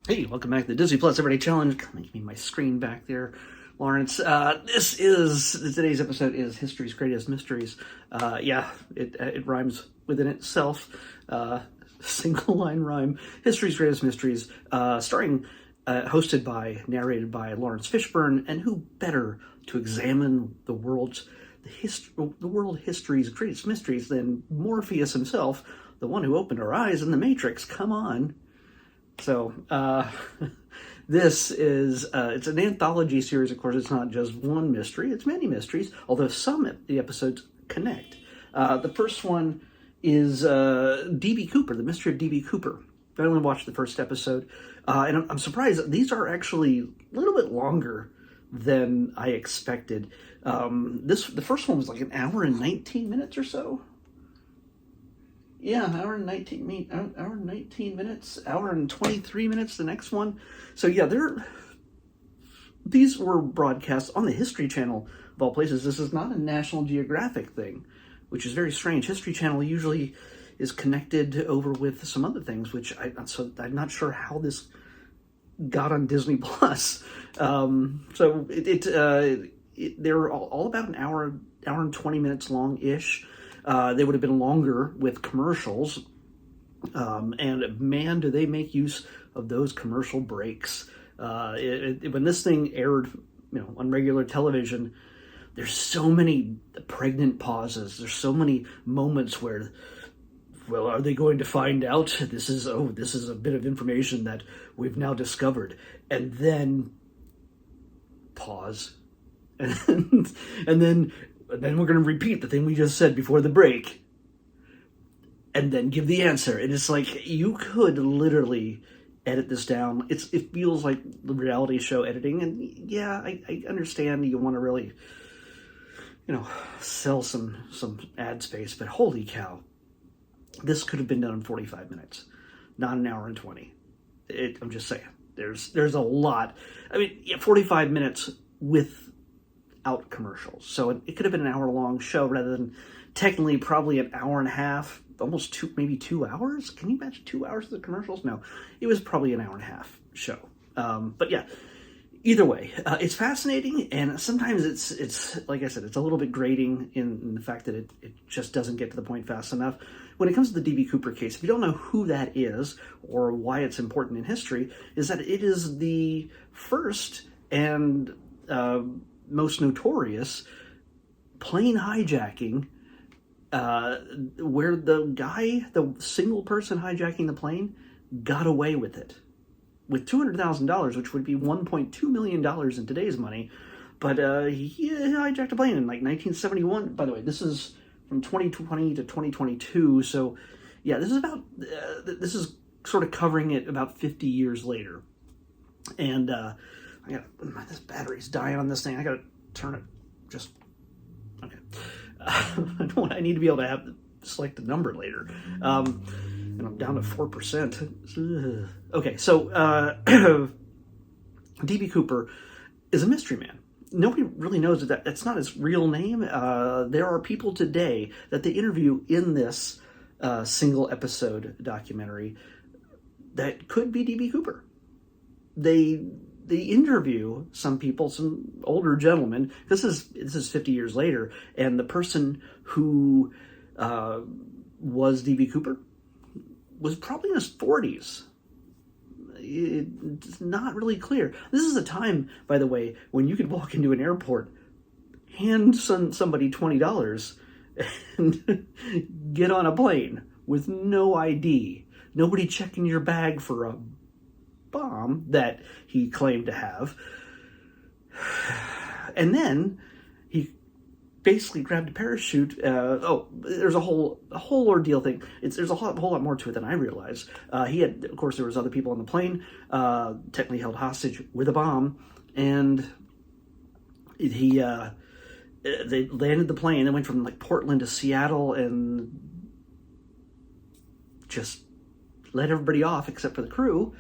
Hey, welcome back to the Disney Plus Everyday Challenge. Give me my screen back there, Lawrence. Today's episode is History's Greatest Mysteries. It rhymes within itself. Single line rhyme. History's Greatest Mysteries, narrated by Lawrence Fishburne, and who better to examine the world history's greatest mysteries than Morpheus himself, the one who opened our eyes in the Matrix. Come on. So, this is, it's an anthology series. Of course, it's not just one mystery, it's many mysteries, although some of the episodes connect. The first one is D.B. Cooper, the mystery of D.B. Cooper. I only watched the first episode, and I'm surprised that these are actually a little bit longer than I expected. The first one was like an hour and 19 minutes or so. Yeah, hour and 19 minutes, hour and 23 minutes, the next one. So yeah, these were broadcast on the History Channel, of all places. This is not a National Geographic thing, which is very strange. History Channel usually is connected over with some other things, so I'm not sure how this got on Disney Plus. They're all about an hour and 20 minutes long-ish. They would have been longer with commercials, and man, do they make use of those commercial breaks. When this thing aired, on regular television, there's so many pregnant pauses. There's so many moments where, well, are they going to find out? This is a bit of information that we've now discovered, and then pause, and then we're going to repeat the thing we just said before the break, and then give the answer. And it's like, you could literally edit this down. It feels like the reality show editing, and yeah, I understand you want to really, sell some ad space, but holy cow, this could have been done in 45 minutes, not an hour and 20. I'm just saying, there's a lot. 45 minutes without commercials. So it could have been an hour-long show rather than technically probably an hour and a half, almost maybe 2 hours. Can you imagine 2 hours of the commercials? No, it was probably an hour and a half show. But yeah, either way, it's fascinating, and sometimes it's like I said, it's a little bit grating in the fact that it just doesn't get to the point fast enough. When it comes to the D.B. Cooper case, if you don't know who that is or why it's important in history, is that it is the first and most notorious plane hijacking, where the single person hijacking the plane, got away with it. With $200,000, which would be $1.2 million in today's money. But he hijacked a plane in 1971. By the way, this is from 2020 to 2022. So yeah, this is sort of covering it about 50 years later. And this battery's dying on this thing. I gotta turn it okay. I need to be able to select the number later. And I'm down to 4%. Okay, so D.B. Cooper is a mystery man. Nobody really knows that's not his real name. There are people today that they interview in this single episode documentary that could be D.B. Cooper. They interview some people, some older gentlemen. This is 50 years later, and the person who was D.B. Cooper was probably in his 40s. It's not really clear. This is a time, by the way, when you could walk into an airport, hand somebody $20, and get on a plane with no ID. Nobody checking your bag for a bomb that he claimed to have. And then he basically grabbed a parachute. There's a whole ordeal thing. There's a whole lot more to it than I realized. Of course, there was other people on the plane, technically held hostage with a bomb, and they landed the plane. They went from Portland to Seattle and just let everybody off except for the crew.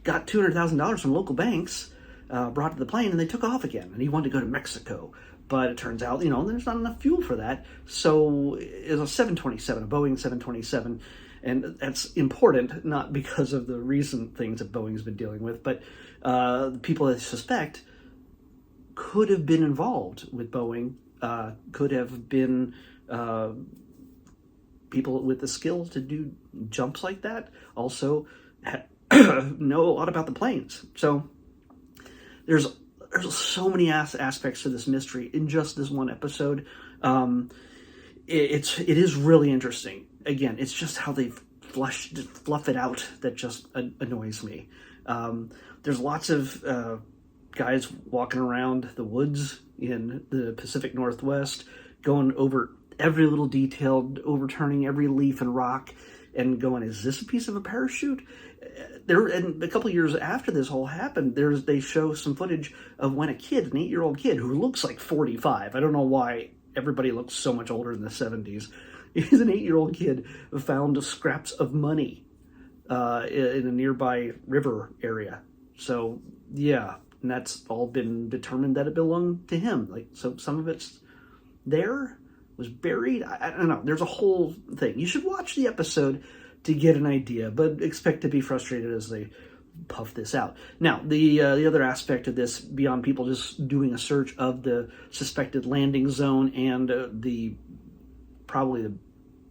Got $200,000 from local banks, brought to the plane, and they took off again. And he wanted to go to Mexico. But it turns out, there's not enough fuel for that. So it was a 727, a Boeing 727. And that's important, not because of the recent things that Boeing's been dealing with, but the people that suspect could have been involved with Boeing, could have been people with the skill to do jumps like that, also know a lot about the planes. So there's so many aspects to this mystery in just this one episode. It is really interesting. Again, it's just how they fluff it out that just annoys me. There's lots of guys walking around the woods in the Pacific Northwest, going over every little detail, overturning every leaf and rock, and going, is this a piece of a parachute? And a couple years after this whole happened, they show some footage of when an 8-year-old kid who looks like 45. I don't know why everybody looks so much older in the 70s. He's an 8-year-old kid who found scraps of money in a nearby river area. So yeah, and that's all been determined that it belonged to him. Like, so some of it's there, was buried. I don't know. There's a whole thing. You should watch the episode to get an idea, but expect to be frustrated as they puff this out. Now, the other aspect of this, beyond people just doing a search of the suspected landing zone and probably the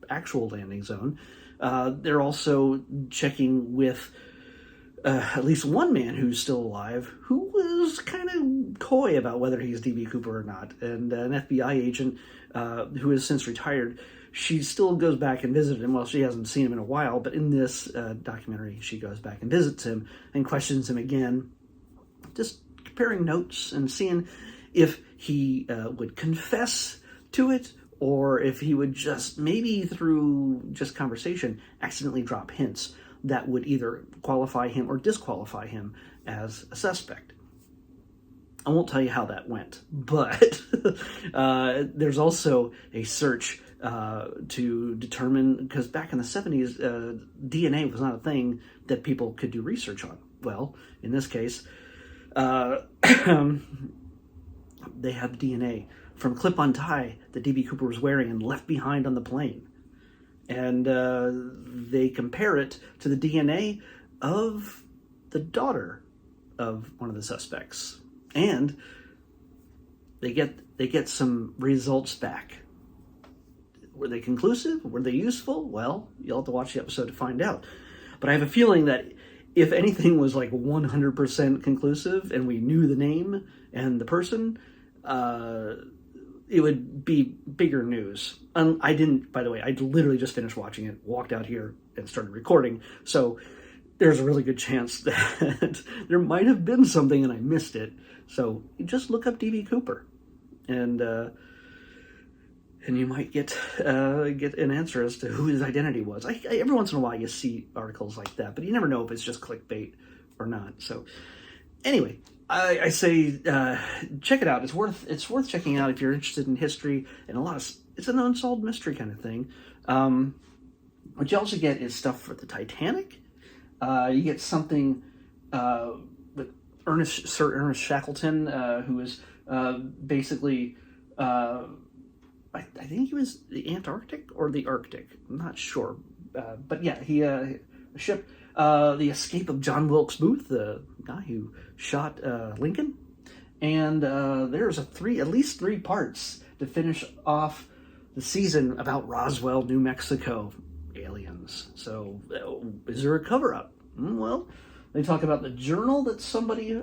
actual landing zone, they're also checking with at least one man who's still alive, who was kind of coy about whether he's D.B. Cooper or not, and an FBI agent who has since retired. She still goes back and visits him. Well, she hasn't seen him in a while, but in this documentary, she goes back and visits him and questions him again, just comparing notes and seeing if he would confess to it, or if he would just, maybe through just conversation, accidentally drop hints that would either qualify him or disqualify him as a suspect. I won't tell you how that went, but there's also a search to determine, because back in the 70s, DNA was not a thing that people could do research on. Well, in this case, they have DNA from clip-on tie that D.B. Cooper was wearing and left behind on the plane. And they compare it to the DNA of the daughter of one of the suspects. And they get some results back. Were they conclusive? Were they useful? Well, you'll have to watch the episode to find out. But I have a feeling that if anything was like 100% conclusive and we knew the name and the person, it would be bigger news. I didn't, by the way, I literally just finished watching it, walked out here and started recording. So there's a really good chance that there might have been something and I missed it. So just look up D.B. Cooper and you might get an answer as to who his identity was. Every once in a while you see articles like that, but you never know if it's just clickbait or not. So anyway, I say check it out. It's worth checking out if you're interested in history and it's an unsolved mystery kind of thing. What you also get is stuff for the Titanic. You get something with Sir Ernest Shackleton, who is basically I think he was the Antarctic or the Arctic. I'm not sure, but yeah, he ship. The escape of John Wilkes Booth, the guy who shot Lincoln, and there's at least three parts to finish off the season about Roswell, New Mexico, aliens. So is there a cover-up? Well, they talk about the journal that somebody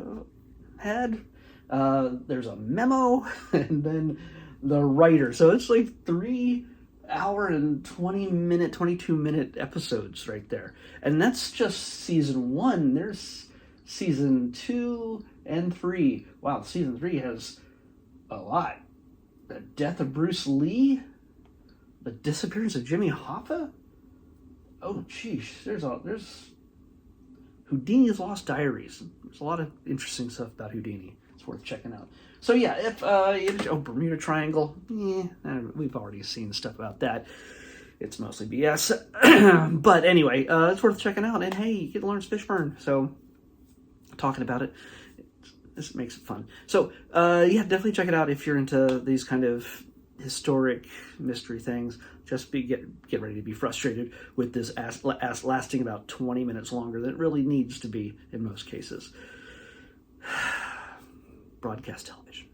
had. There's a memo, and then the writer. So it's like 3 hour and 22 minute episodes right there. And that's just season 1. There's season 2 and 3. Wow, season 3 has a lot. The death of Bruce Lee, the disappearance of Jimmy Hoffa. Oh, geez, there's Houdini's Lost Diaries. There's a lot of interesting stuff about Houdini. It's worth checking out. So yeah, if Bermuda Triangle, we've already seen stuff about that. It's mostly BS. But anyway, it's worth checking out. And hey, you get Lawrence Fishburne, so talking about it, this makes it fun. So yeah, definitely check it out if you're into these kind of historic mystery things. get ready to be frustrated with this lasting about 20 minutes longer than it really needs to be in most cases. Broadcast television.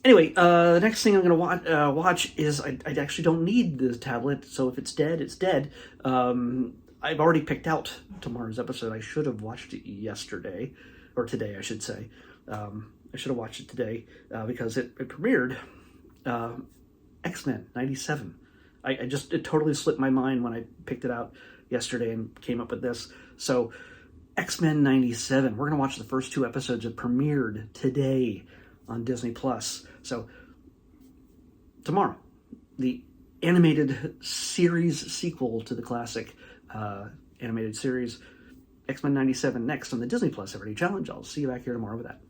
Anyway, the next thing I'm going to watch is I actually don't need the tablet, so if it's dead, it's dead. I've already picked out tomorrow's episode. I should have watched it yesterday, or today, I should say. I should have watched it today because it premiered X-Men 97. It totally slipped my mind when I picked it out yesterday and came up with this. So X-Men 97, we're going to watch the first 2 episodes. It premiered today on Disney+. So tomorrow, the animated series sequel to the classic animated series X-Men 97 next on the Disney Plus Everyday Challenge. I'll see you back here tomorrow with that.